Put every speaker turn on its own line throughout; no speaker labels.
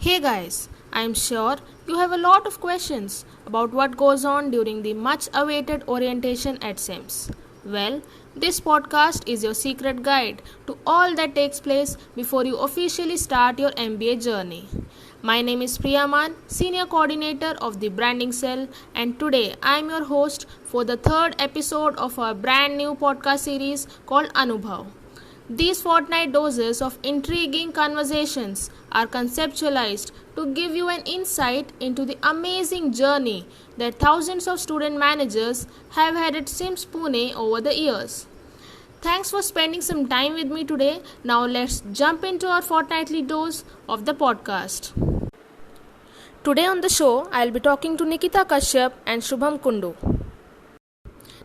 Hey guys, I'm sure you have a lot of questions about what goes on during the much awaited orientation at SIMS. Well, this podcast is your secret guide to all that takes place before you officially start your MBA journey. My name is Priyaman, Senior Coordinator of the Branding Cell, and today I'm your host for the third episode of our brand new podcast series called Anubhav. These fortnight doses of intriguing conversations are conceptualized to give you an insight into the amazing journey that thousands of student managers have had at SIMS Pune over the years. Thanks for spending some time with me today. Now let's jump into our fortnightly dose of the podcast. Today on the show, I'll be talking to Nikita Kashyap and Shubham Kundu.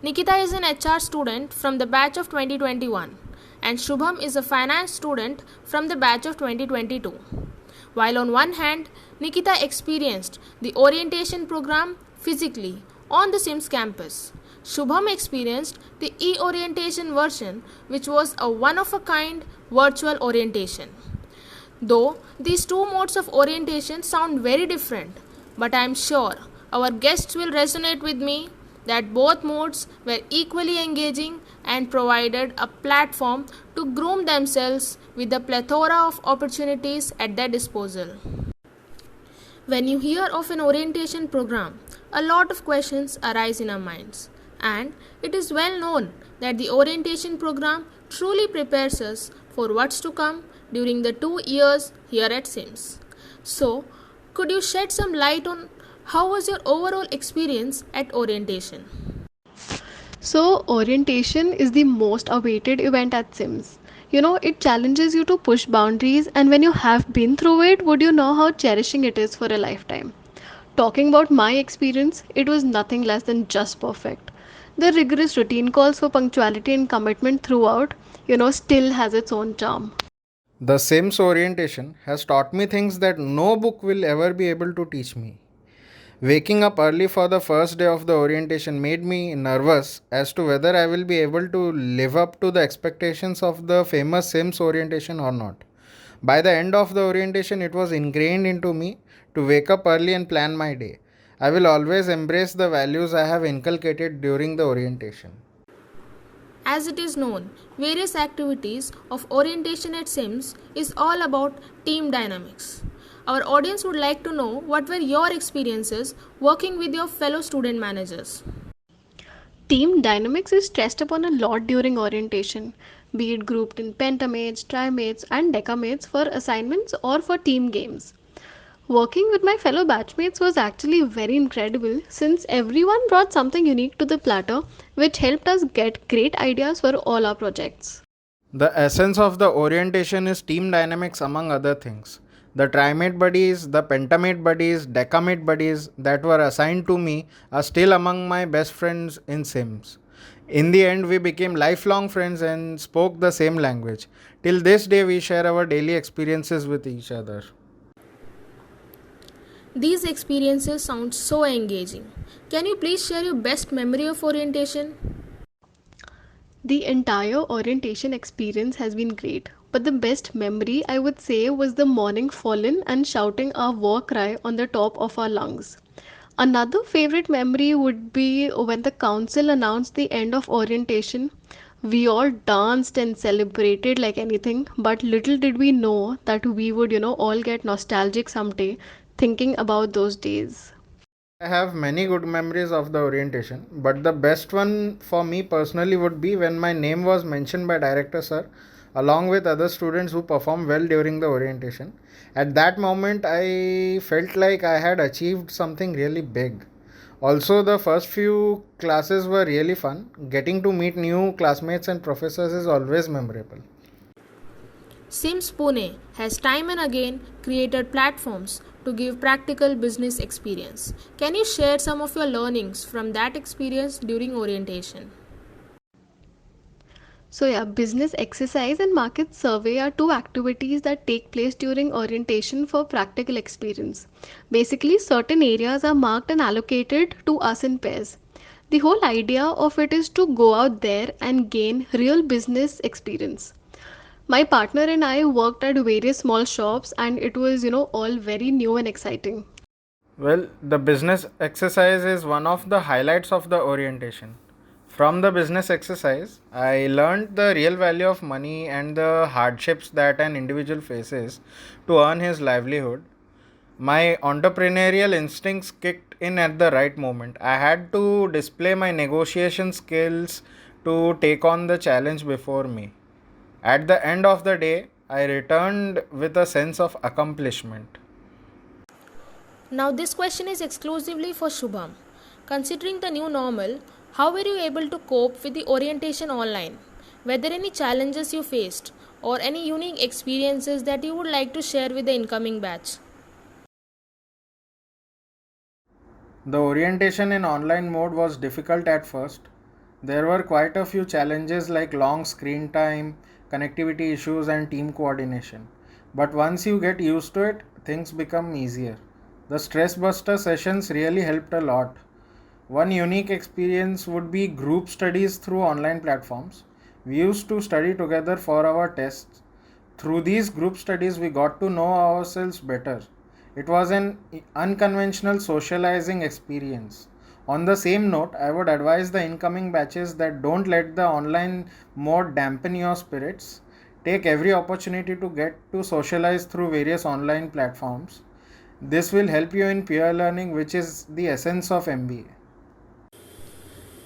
Nikita is an HR student from the batch of 2021 and Shubham is a finance student from the batch of 2022. While on one hand, Nikita experienced the orientation program physically on the SIMS campus, Shubham experienced the e-orientation version, which was a one-of-a-kind virtual orientation. Though these two modes of orientation sound very different, but I am sure our guests will resonate with me that both modes were equally engaging and provided a platform to groom themselves with a plethora of opportunities at their disposal. When you hear of an orientation program, a lot of questions arise in our minds, and it is well known that the orientation program truly prepares us for what's to come during the 2 years here at SIMS. So, could you shed some light on how was your overall experience at orientation?
So, orientation is the most awaited event at SIMS. It challenges you to push boundaries, and when you have been through it, would you know how cherishing it is for a lifetime? Talking about my experience, it was nothing less than just perfect. The rigorous routine calls for punctuality and commitment throughout, still has its own charm.
The SIMS orientation has taught me things that no book will ever be able to teach me. Waking up early for the first day of the orientation made me nervous as to whether I will be able to live up to the expectations of the famous SIMS orientation or not. By the end of the orientation, it was ingrained into me to wake up early and plan my day. I will always embrace the values I have inculcated during the orientation.
As it is known, various activities of orientation at SIMS is all about team dynamics. Our audience would like to know what were your experiences working with your fellow student managers.
Team dynamics is stressed upon a lot during orientation, be it grouped in pentamates, trimates, and decamates for assignments or for team games. Working with my fellow batchmates was actually very incredible since everyone brought something unique to the platter, which helped us get great ideas for all our projects.
The essence of the orientation is team dynamics among other things. The trimate buddies, the pentamate buddies, decamate buddies that were assigned to me are still among my best friends in SIMS. In the end, we became lifelong friends and spoke the same language. Till this day, we share our daily experiences with each other.
These experiences sound so engaging. Can you please share your best memory of orientation?
The entire orientation experience has been great, but the best memory I would say was the morning fallen and shouting our war cry on the top of our lungs. Another favorite memory would be when the council announced the end of orientation. We all danced and celebrated like anything, but little did we know that we would, all get nostalgic someday thinking about those days.
I have many good memories of the orientation, but the best one for me personally would be when my name was mentioned by Director Sir along with other students who performed well during the orientation. At that moment, I felt like I had achieved something really big. Also, the first few classes were really fun. Getting to meet new classmates and professors is always memorable.
SIMS Pune has time and again created platforms to give practical business experience. Can you share some of your learnings from that experience during orientation?
So yeah, business exercise and market survey are two activities that take place during orientation for practical experience. Basically, certain areas are marked and allocated to us in pairs. The whole idea of it is to go out there and gain real business experience. My partner and I worked at various small shops, and it was, all very new and exciting.
Well, the business exercise is one of the highlights of the orientation. From the business exercise, I learned the real value of money and the hardships that an individual faces to earn his livelihood. My entrepreneurial instincts kicked in at the right moment. I had to display my negotiation skills to take on the challenge before me. At the end of the day, I returned with a sense of accomplishment.
Now, this question is exclusively for Shubham. Considering the new normal, how were you able to cope with the orientation online? Were there any challenges you faced or any unique experiences that you would like to share with the incoming batch?
The orientation in online mode was difficult at first. There were quite a few challenges like long screen time, connectivity issues, and team coordination. But once you get used to it, things become easier. The stress buster sessions really helped a lot. One unique experience would be group studies through online platforms. We used to study together for our tests. Through these group studies, we got to know ourselves better. It was an unconventional socializing experience. On the same note, I would advise the incoming batches that don't let the online mode dampen your spirits. Take every opportunity to get to socialize through various online platforms. This will help you in peer learning, which is the essence of MBA.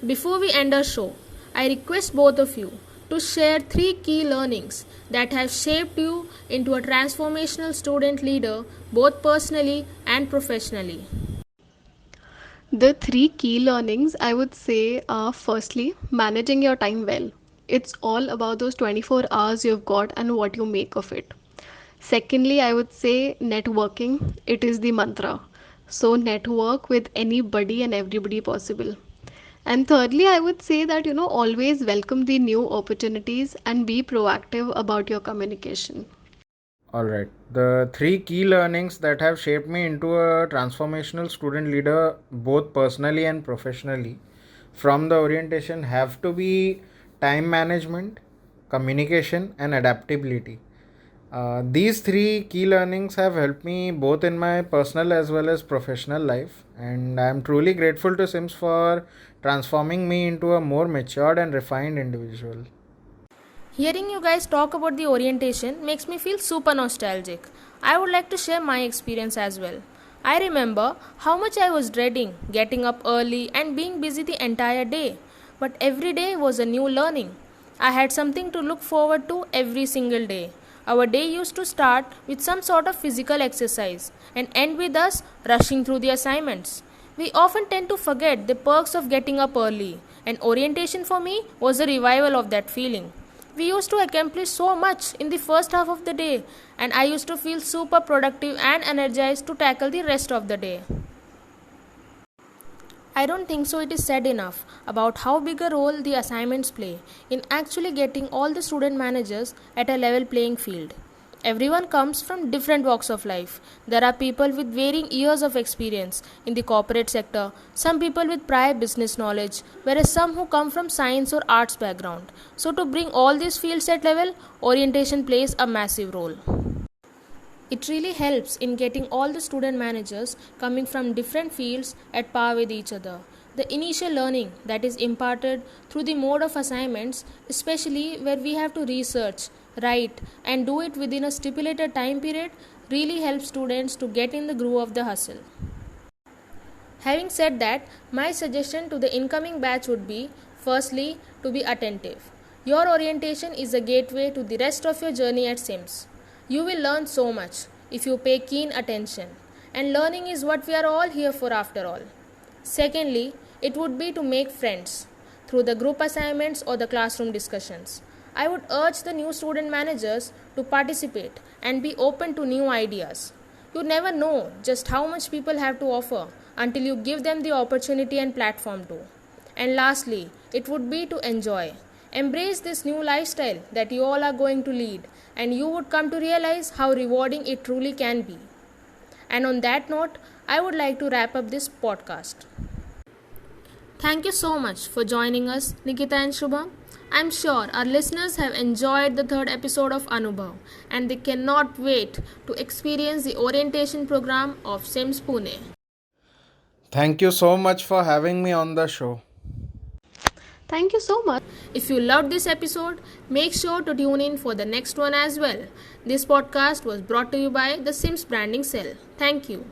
Before we end our show, I request both of you to share 3 key learnings that have shaped you into a transformational student leader both personally and professionally.
The three key learnings I would say are firstly, managing your time well. It's all about those 24 hours you've got and what you make of it. Secondly, I would say networking. It is the mantra. So, network with anybody and everybody possible. And thirdly, I would say that, always welcome the new opportunities and be proactive about your communication.
Alright, the three key learnings that have shaped me into a transformational student leader, both personally and professionally, from the orientation have to be time management, communication, and adaptability. These three key learnings have helped me both in my personal as well as professional life, and I am truly grateful to Sims for transforming me into a more matured and refined individual.
Hearing you guys talk about the orientation makes me feel super nostalgic. I would like to share my experience as well. I remember how much I was dreading getting up early and being busy the entire day. But every day was a new learning. I had something to look forward to every single day. Our day used to start with some sort of physical exercise and end with us rushing through the assignments. We often tend to forget the perks of getting up early, and orientation for me was a revival of that feeling. We used to accomplish so much in the first half of the day, and I used to feel super productive and energized to tackle the rest of the day. I don't think so it is said enough about how big a role the assignments play in actually getting all the student managers at a level playing field. Everyone comes from different walks of life. There are people with varying years of experience in the corporate sector, some people with prior business knowledge, whereas some who come from science or arts background. So to bring all these fields at level, orientation plays a massive role. It really helps in getting all the student managers coming from different fields at par with each other. The initial learning that is imparted through the mode of assignments, especially where we have to research, write, and do it within a stipulated time period, really helps students to get in the groove of the hustle. Having said that, my suggestion to the incoming batch would be firstly, to be attentive. Your orientation is a gateway to the rest of your journey at SIMS. You will learn so much if you pay keen attention, and learning is what we are all here for after all. Secondly, it would be to make friends through the group assignments or the classroom discussions. I would urge the new student managers to participate and be open to new ideas. You never know just how much people have to offer until you give them the opportunity and platform to. And lastly, it would be to enjoy. Embrace this new lifestyle that you all are going to lead, and you would come to realize how rewarding it truly can be. And on that note, I would like to wrap up this podcast. Thank you so much for joining us, Nikita and Shubham. I'm sure our listeners have enjoyed the third episode of Anubhav and they cannot wait to experience the orientation program of SIMS Pune.
Thank you so much for having me on the show.
Thank you so much.
If you loved this episode, make sure to tune in for the next one as well. This podcast was brought to you by the SIMS Branding Cell. Thank you.